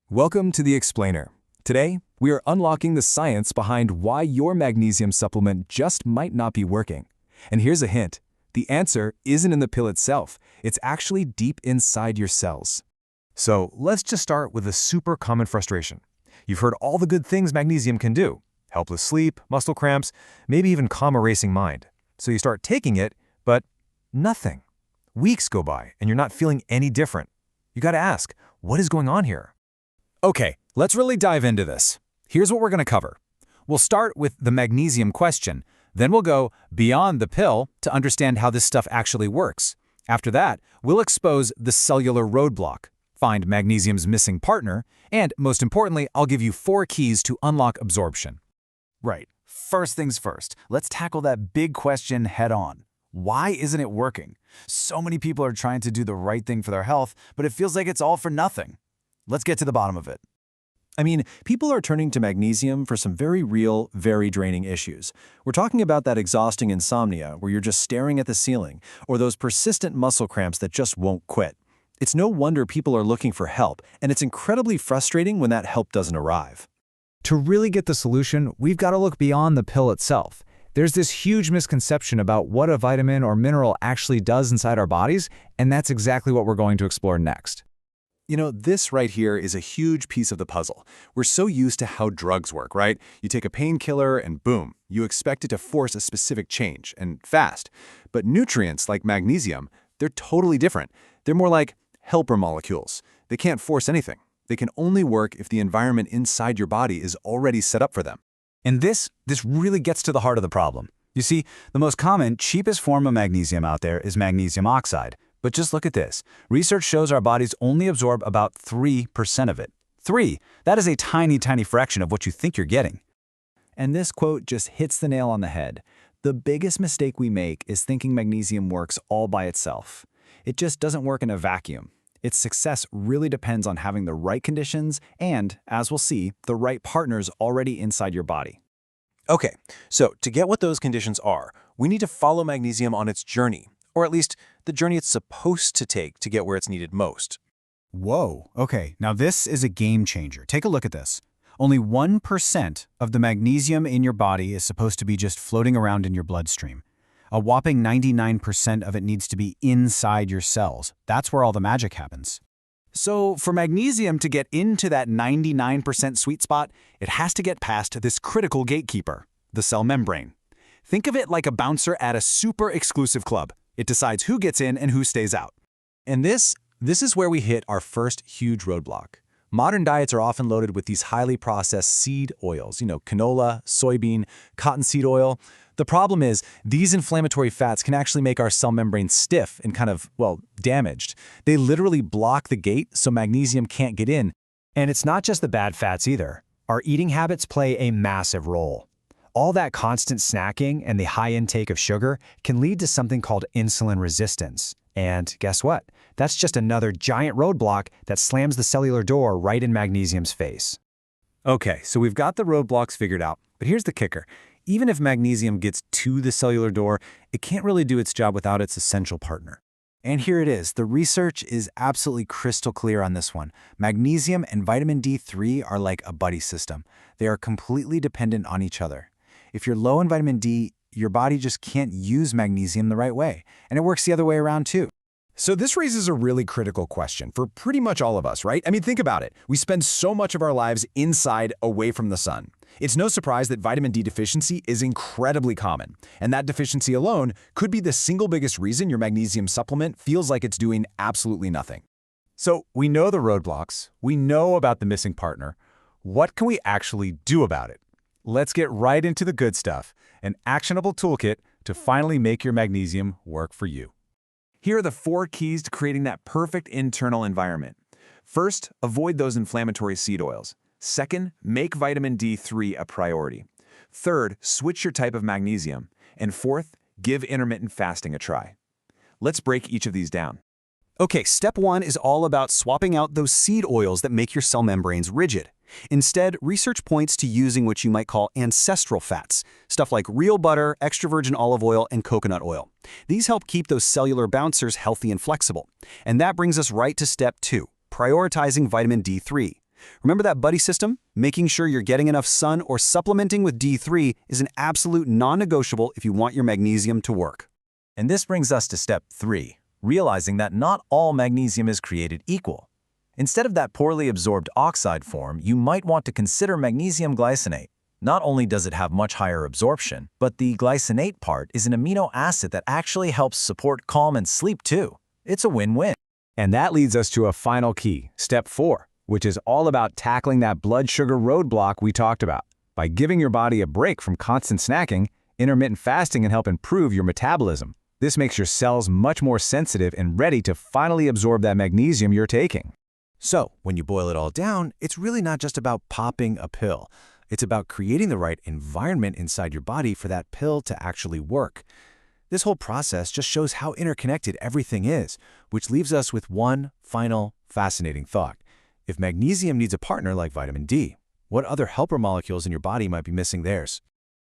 Welcome to The Explainer. Today, we are unlocking the science behind why your magnesium supplement just might not be working. And here's a hint. The answer isn't in the pill itself. It's actually deep inside your cells. So let's just start with a super common frustration. You've heard all the good things magnesium can do. Helpless sleep, muscle cramps, maybe even calm a racing mind. So you start taking it, but nothing. Weeks go by and you're not feeling any different. You gotta ask, what is going on here? Okay, let's really dive into this. Here's what we're going to cover. We'll start with the magnesium question, then we'll go beyond the pill to understand how this stuff actually works. After that, we'll expose the cellular roadblock, find magnesium's missing partner, and most importantly, I'll give you 4 keys to unlock absorption. Right. First things first, let's tackle that big question head on. Why isn't it working? So many people are trying to do the right thing for their health, but it feels like it's all for nothing. Let's get to the bottom of it. People are turning to magnesium for some very real, very draining issues. We're talking about that exhausting insomnia where you're just staring at the ceiling, or those persistent muscle cramps that just won't quit. It's no wonder people are looking for help, and it's incredibly frustrating when that help doesn't arrive. To really get the solution, we've got to look beyond the pill itself. There's this huge misconception about what a vitamin or mineral actually does inside our bodies, and that's exactly what we're going to explore next. This right here is a huge piece of the puzzle. We're so used to how drugs work, right? You take a painkiller and boom, you expect it to force a specific change, and fast. But nutrients like magnesium, they're totally different. They're more like helper molecules. They can't force anything. They can only work if the environment inside your body is already set up for them. And this really gets to the heart of the problem. You see, the most common, cheapest form of magnesium out there is magnesium oxide. But just look at this. Research shows our bodies only absorb about 3% of it. 3. That is a tiny, tiny fraction of what you think you're getting. And this quote just hits the nail on the head. The biggest mistake we make is thinking magnesium works all by itself. It just doesn't work in a vacuum. Its success really depends on having the right conditions and, as we'll see, the right partners already inside your body. Okay, so to get what those conditions are, we need to follow magnesium on its journey, or at least the journey it's supposed to take to get where it's needed most. Whoa, okay, now this is a game changer. Take a look at this. Only 1% of the magnesium in your body is supposed to be just floating around in your bloodstream. A whopping 99% of it needs to be inside your cells. That's where all the magic happens. So for magnesium to get into that 99% sweet spot, it has to get past this critical gatekeeper, the cell membrane. Think of it like a bouncer at a super exclusive club. It decides who gets in and who stays out. And this is where we hit our first huge roadblock. Modern diets are often loaded with these highly processed seed oils, canola, soybean, cottonseed oil. The problem is these inflammatory fats can actually make our cell membrane stiff and damaged. They literally block the gate so magnesium can't get in. And it's not just the bad fats either. Our eating habits play a massive role. All that constant snacking and the high intake of sugar can lead to something called insulin resistance. And guess what? That's just another giant roadblock that slams the cellular door right in magnesium's face. Okay, so we've got the roadblocks figured out, but here's the kicker. Even if magnesium gets to the cellular door, it can't really do its job without its essential partner. And here it is. The research is absolutely crystal clear on this one. Magnesium and vitamin D3 are like a buddy system. They are completely dependent on each other. If you're low in vitamin D, your body just can't use magnesium the right way. And it works the other way around too. So this raises a really critical question for pretty much all of us, right? Think about it. We spend so much of our lives inside, away from the sun. It's no surprise that vitamin D deficiency is incredibly common. And that deficiency alone could be the single biggest reason your magnesium supplement feels like it's doing absolutely nothing. So we know the roadblocks. We know about the missing partner. What can we actually do about it? Let's get right into the good stuff, an actionable toolkit to finally make your magnesium work for you. Here are the 4 keys to creating that perfect internal environment. First, avoid those inflammatory seed oils. Second, make vitamin D3 a priority. Third, switch your type of magnesium. And fourth, give intermittent fasting a try. Let's break each of these down. Okay, step 1 is all about swapping out those seed oils that make your cell membranes rigid. Instead, research points to using what you might call ancestral fats, stuff like real butter, extra virgin olive oil, and coconut oil. These help keep those cellular bouncers healthy and flexible. And that brings us right to step 2, prioritizing vitamin D3. Remember that buddy system? Making sure you're getting enough sun or supplementing with D3 is an absolute non-negotiable if you want your magnesium to work. And this brings us to step 3, realizing that not all magnesium is created equal. Instead of that poorly absorbed oxide form, you might want to consider magnesium glycinate. Not only does it have much higher absorption, but the glycinate part is an amino acid that actually helps support calm and sleep too. It's a win-win. And that leads us to a final key, step 4, which is all about tackling that blood sugar roadblock we talked about. By giving your body a break from constant snacking, intermittent fasting can help improve your metabolism. This makes your cells much more sensitive and ready to finally absorb that magnesium you're taking. So, when you boil it all down, it's really not just about popping a pill. It's about creating the right environment inside your body for that pill to actually work. This whole process just shows how interconnected everything is, which leaves us with one final fascinating thought. If magnesium needs a partner like vitamin D, what other helper molecules in your body might be missing theirs?